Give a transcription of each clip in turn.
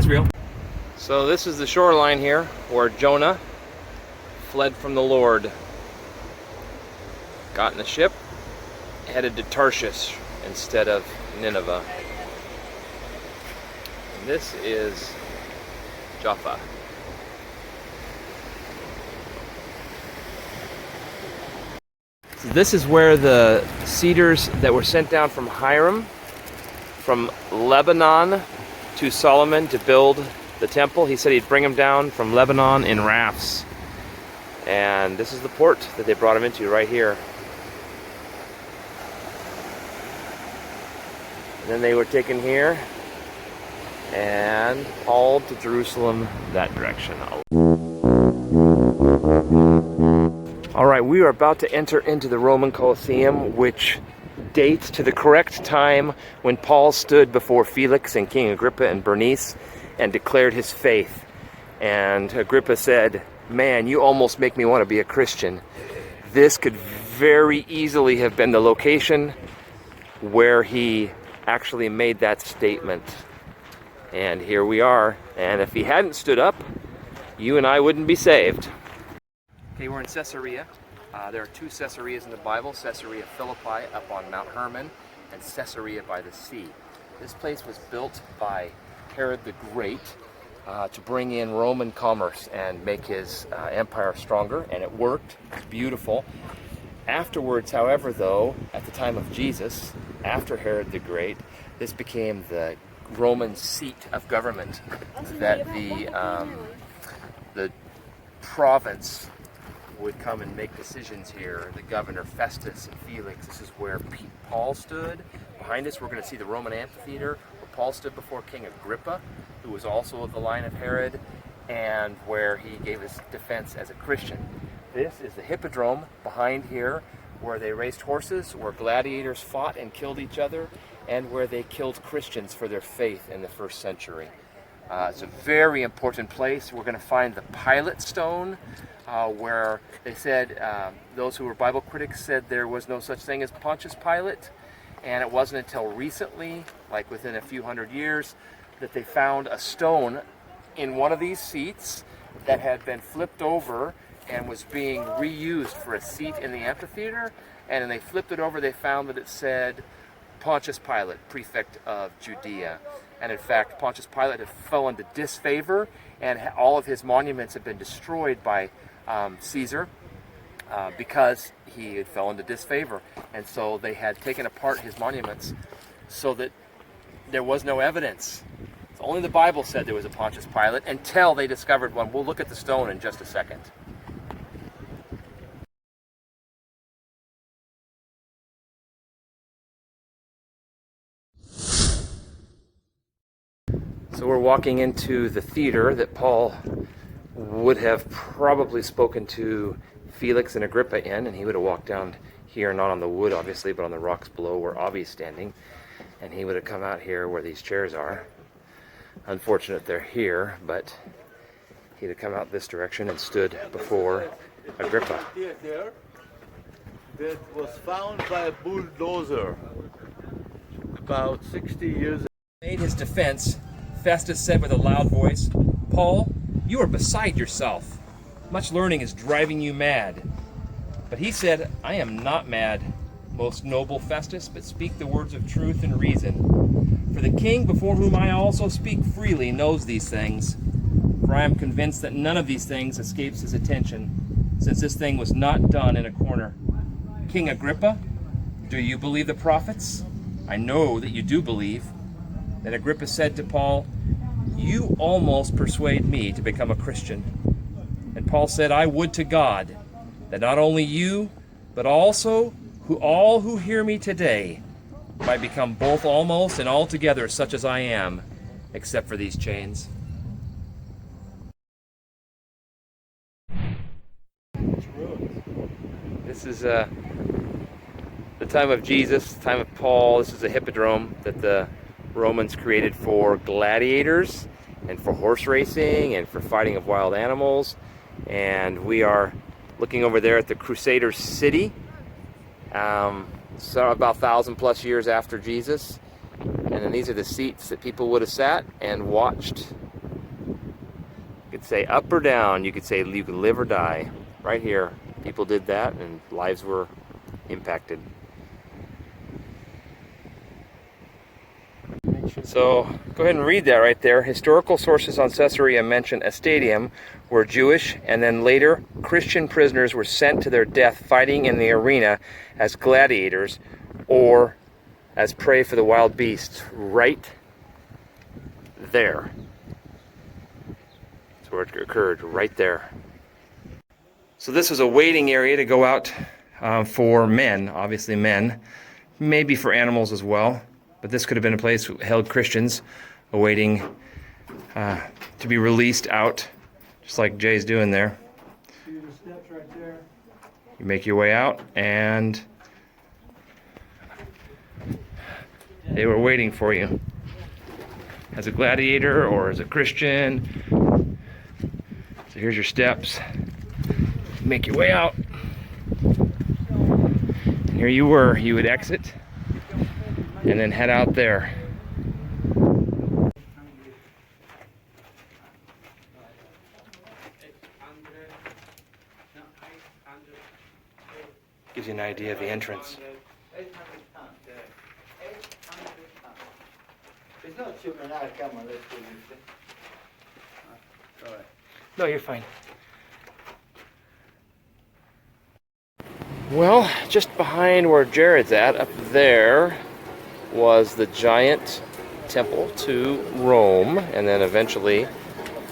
Israel. So this is the shoreline here where Jonah fled from the Lord. Got in the ship, headed to Tarshish instead of Nineveh. And this is Joppa. So this is where the cedars that were sent down from Hiram, from Lebanon to Solomon to build the temple. He said he'd bring them down from Lebanon in rafts. And this is the port that they brought him into right here. And then they were taken here and hauled to Jerusalem that direction. All right, we are about to enter into the Roman Colosseum, which dates to the correct time when Paul stood before Felix and King Agrippa and Bernice and declared his faith. And Agrippa said, "Man, you almost make me want to be a Christian." This could very easily have been the location where he actually made that statement. And here we are. And if he hadn't stood up, you and I wouldn't be saved. Okay, we're in Caesarea. There are two Caesareas in the Bible, Caesarea Philippi up on Mount Hermon and Caesarea by the sea. This place was built by Herod the Great to bring in Roman commerce and make his empire stronger, and it worked. It's beautiful. Afterwards, however, though, at the time of Jesus, after Herod the Great, this became the Roman seat of government, that the province would come and make decisions here. The governor Festus and Felix. This is where Paul stood. Behind us we're going to see the Roman amphitheater where Paul stood before King Agrippa, who was also of the line of Herod, and where he gave his defense as a Christian. This is the Hippodrome behind here, where they raced horses, where gladiators fought and killed each other, and where they killed Christians for their faith in the first century. It's a very important place. We're going to find the Pilate stone, where they said, those who were Bible critics said there was no such thing as Pontius Pilate, and it wasn't until recently, like within a few hundred years, that they found a stone in one of these seats that had been flipped over and was being reused for a seat in the amphitheater. And when they flipped it over, they found that it said Pontius Pilate, prefect of Judea. And in fact, Pontius Pilate had fallen into disfavor, and all of his monuments had been destroyed by Caesar because he had fell into disfavor. And so they had taken apart his monuments so that there was no evidence. Only the Bible said there was a Pontius Pilate until they discovered one. We'll look at the stone in just a second. So we're walking into the theater that Paul would have probably spoken to Felix and Agrippa in, and he would have walked down here, not on the wood obviously, but on the rocks below where Avi's standing, and he would have come out here where these chairs are. Unfortunate they're here, but he'd have come out this direction and stood before Agrippa. Theater that was found by a bulldozer about 60 years ago. Made his defense. Festus said with a loud voice, "Paul, you are beside yourself. Much learning is driving you mad." But he said, "I am not mad, most noble Festus, but speak the words of truth and reason. For the king before whom I also speak freely knows these things. For I am convinced that none of these things escapes his attention, since this thing was not done in a corner. King Agrippa, do you believe the prophets? I know that you do believe." Then Agrippa said to Paul, "You almost persuade me to become a Christian." And Paul said, "I would to God that not only you, but also all who hear me today might become both almost and altogether such as I am, except for these chains." This is the time of Jesus, the time of Paul. This is a hippodrome that the Romans created for gladiators and for horse racing and for fighting of wild animals. And we are looking over there at the Crusader city, so about 1,000 plus years after Jesus. And then these are the seats that people would have sat and watched You could say up or down. You could say you could live or die. Right here, people did that and lives were impacted. So go ahead and read that right there. Historical sources on Caesarea mention a stadium where Jewish and then later Christian prisoners were sent to their death fighting in the arena as gladiators or as prey for the wild beasts. Right there. That's where it occurred, right there. So this was a waiting area to go out for men, obviously men, maybe for animals as well. But this could have been a place that held Christians awaiting to be released out, just like Jay's doing there. See the steps right there? You make your way out, and they were waiting for you. As a gladiator or as a Christian. So here's your steps. Make your way out. And here you were. You would exit and then head out there. Gives you an idea of the entrance. No, you're fine. Well, just behind where Jared's at, up there, was the giant temple to Rome, and then eventually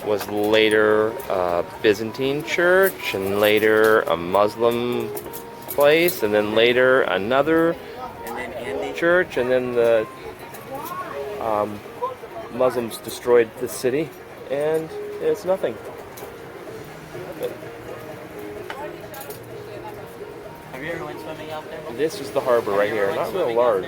was later a Byzantine church, and later a Muslim place, and then later another church, and then the Muslims destroyed the city, and it's nothing. Have you ever went swimming out there? This is the harbor right here, not real large.